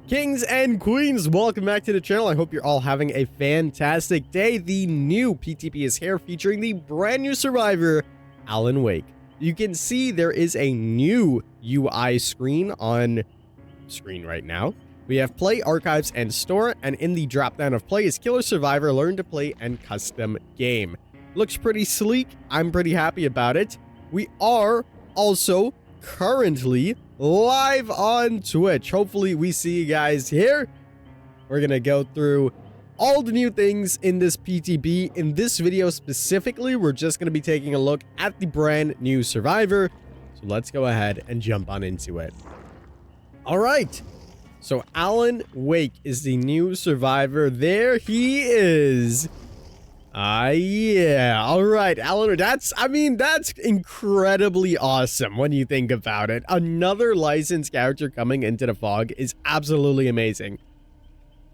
Kings and queens, welcome back to the channel. I hope you're all having a fantastic day. The new PTP is here featuring the brand new survivor, Alan Wake. You can see there is a new UI screen on screen right now. We have Play, Archives, and Store, and in the drop-down of Play is Killer Survivor, Learn to Play, and Custom Game. Looks pretty sleek. I'm pretty happy about it. We are also currently live on Twitch. Hopefully we see you guys here. We're gonna go through all the new things in this PTB. In this video specifically, we're just gonna be taking a look at the brand new survivor. So let's go ahead and jump on into it. All right, so Alan Wake is the new survivor. There he is. Yeah. All right, Alan, that's incredibly awesome when you think about it. Another licensed character coming into the fog is absolutely amazing.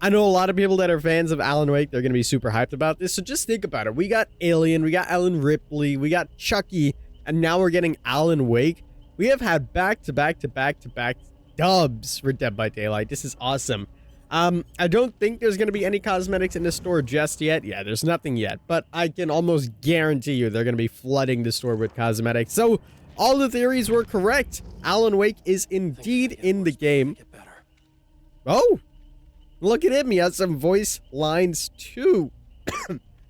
I know a lot of people that are fans of Alan Wake, they're going to be super hyped about this. So just think about it. We got Alien, we got Ellen Ripley, we got Chucky, and now we're getting Alan Wake. We have had back-to-back dubs for Dead by Daylight. This is awesome. I don't think there's going to be any cosmetics in the store just yet. Yeah, there's nothing yet, but I can almost guarantee you they're going to be flooding the store with cosmetics. So all the theories were correct. Alan Wake is indeed in the game. Oh, look at him. He has some voice lines too.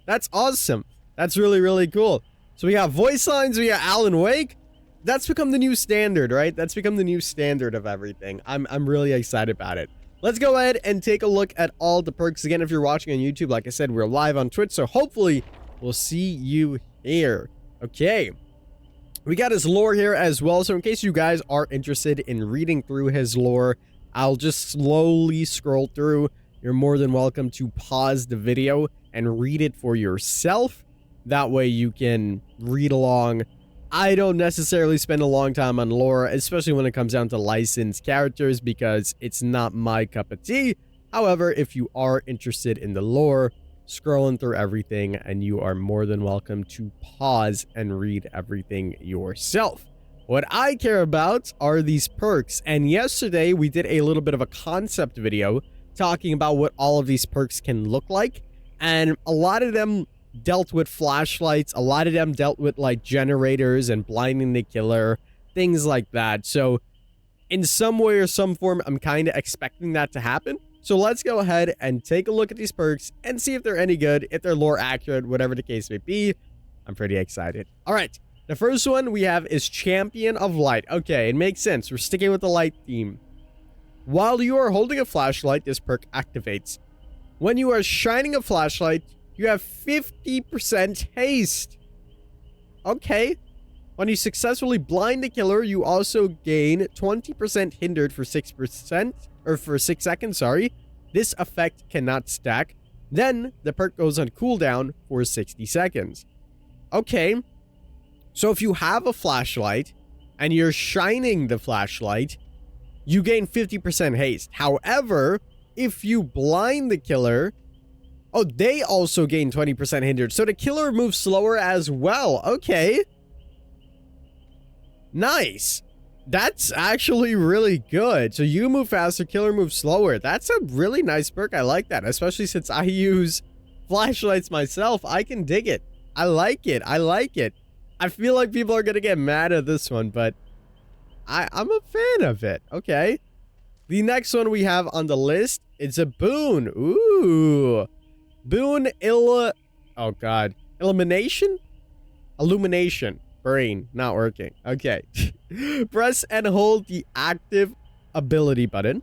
That's awesome. That's really, really cool. So we got voice lines. We got Alan Wake. That's become the new standard, right? That's become the new standard of everything. I'm really excited about it. Let's go ahead and take a look at all the perks. Again, if you're watching on YouTube, like I said, we're live on Twitch, so hopefully we'll see you here. Okay. We got his lore here as well, so in case you guys are interested in reading through his lore, I'll just slowly scroll through. You're more than welcome to pause the video and read it for yourself. That way you can read along. I don't necessarily spend a long time on lore, especially when it comes down to licensed characters, because it's not my cup of tea. However, if you are interested in the lore, scrolling through everything, and you are more than welcome to pause and read everything yourself. What I care about are these perks, and yesterday we did a little bit of a concept video talking about what all of these perks can look like, and a lot of them dealt with flashlights, a lot of them dealt with like generators and blinding the killer, things like that. So in some way or some form, I'm kind of expecting that to happen. So let's go ahead and take a look at these perks and see if they're any good, if they're lore accurate, whatever the case may be. I'm pretty excited. All right, the first one we have is Champion of Light. Okay, it makes sense. We're sticking with the light theme. While you are holding a flashlight, this perk activates. When you are shining a flashlight, you have 50% haste. Okay. When you successfully blind the killer, you also gain 20% hindered for 6%, or for 6 seconds, sorry. This effect cannot stack. Then the perk goes on cooldown for 60 seconds. Okay. So if you have a flashlight and you're shining the flashlight, you gain 50% haste. However, if you blind the killer, oh, they also gain 20% hindered. So the killer moves slower as well. Okay. Nice. That's actually really good. So you move faster, killer moves slower. That's a really nice perk. I like that. Especially since I use flashlights myself. I can dig it. I like it. I like it. I feel like people are going to get mad at this one, but I'm a fan of it. Okay. The next one we have on the list, it's a boon. Ooh. Boon Illumination? Illumination. Brain not working. Okay. Press and hold the active ability button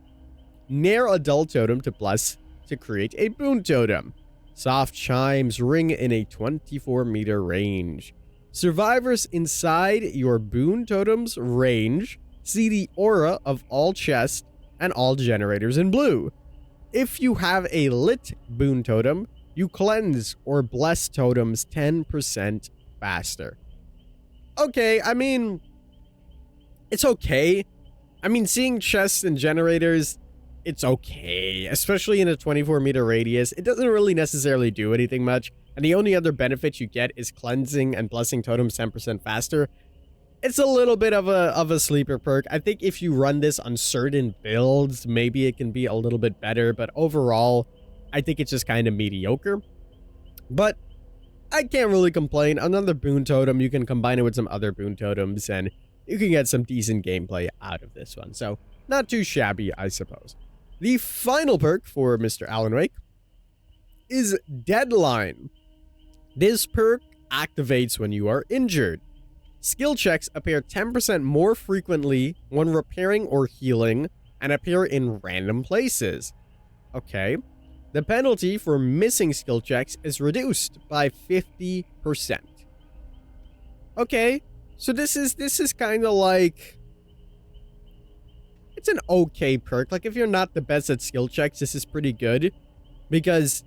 near a dull totem to bless to create a boon totem. Soft chimes ring in a 24-meter range. Survivors inside your boon totem's range see the aura of all chests and all generators in blue. If you have a lit boon totem, you cleanse or bless totems 10% faster. Okay, I mean, it's okay. I mean, seeing chests and generators, it's okay. Especially in a 24-meter radius. It doesn't really necessarily do anything much. And the only other benefit you get is cleansing and blessing totems 10% faster. it's a little bit of a sleeper perk. I think if you run this on certain builds, maybe it can be a little bit better, but overall, I think it's just kind of mediocre. But I can't really complain. Another boon totem, you can combine it with some other boon totems, and you can get some decent gameplay out of this one. So, not too shabby, I suppose. The final perk for Mr. Alan Wake is Deadline. This perk activates when you are injured. Skill checks appear 10% more frequently when repairing or healing and appear in random places. Okay. The penalty for missing skill checks is reduced by 50%. Okay. So this is kind of like, it's an okay perk. Like if you're not the best at skill checks, this is pretty good, because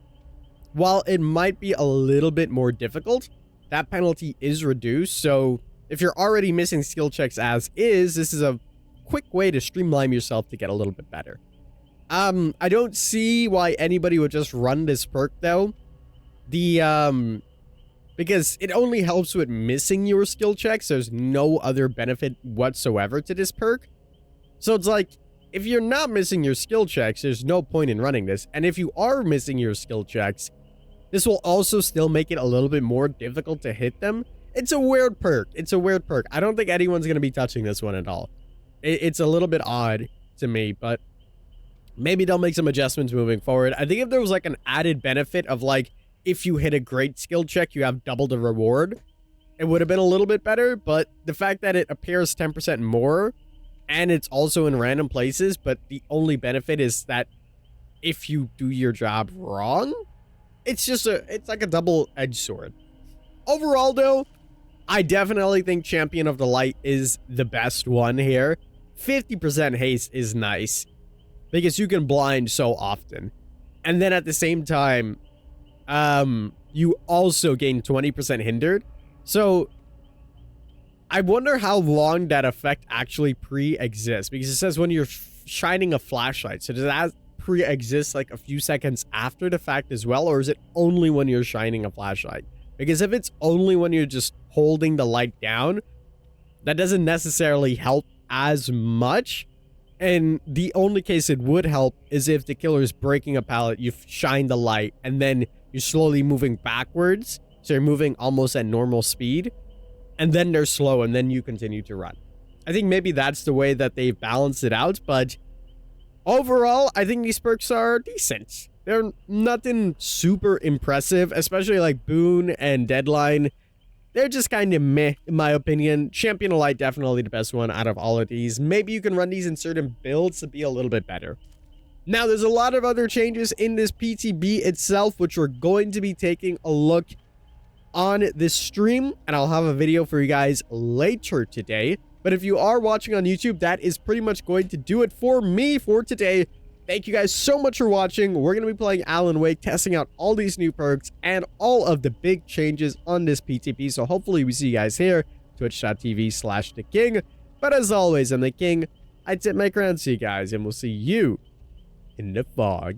while it might be a little bit more difficult, that penalty is reduced. So if you're already missing skill checks as is, this is a quick way to streamline yourself to get a little bit better. I don't see why anybody would just run this perk though. Because it only helps with missing your skill checks. There's no other benefit whatsoever to this perk. So it's like, if you're not missing your skill checks, there's no point in running this. And if you are missing your skill checks, this will also still make it a little bit more difficult to hit them. It's a weird perk. It's a weird perk. I don't think anyone's going to be touching this one at all. It's a little bit odd to me, but maybe they'll make some adjustments moving forward. I think if there was like an added benefit of like, if you hit a great skill check, you have double the reward, it would have been a little bit better. But the fact that it appears 10% more and it's also in random places, but the only benefit is that if you do your job wrong, it's like a double-edged sword. Overall though, I definitely think Champion of the Light is the best one here. 50% haste is nice because you can blind so often. And then at the same time, you also gain 20% hindered. So I wonder how long that effect actually pre-exists, because it says when you're shining a flashlight. So does that pre-exist like a few seconds after the fact as well, or is it only when you're shining a flashlight? Because if it's only when you're just holding the light down, that doesn't necessarily help as much. And the only case it would help is if the killer is breaking a pallet, you shine the light, and then you're slowly moving backwards. So you're moving almost at normal speed, and then they're slow, and then you continue to run. I think maybe that's the way that they've balanced it out, but overall, I think these perks are decent. They're nothing super impressive, especially like Boon and Deadline. They're just kind of meh, in my opinion. Champion of Light, definitely the best one out of all of these. Maybe you can run these in certain builds to be a little bit better. Now, there's a lot of other changes in this PTB itself, which we're going to be taking a look on this stream, and I'll have a video for you guys later today. But if you are watching on YouTube, that is pretty much going to do it for me for today. Thank you guys so much for watching. We're going to be playing Alan Wake, testing out all these new perks and all of the big changes on this PTP. So hopefully we see you guys here, twitch.tv/theking. But as always, I'm the King. I tip my crown to you guys, and we'll see you in the fog.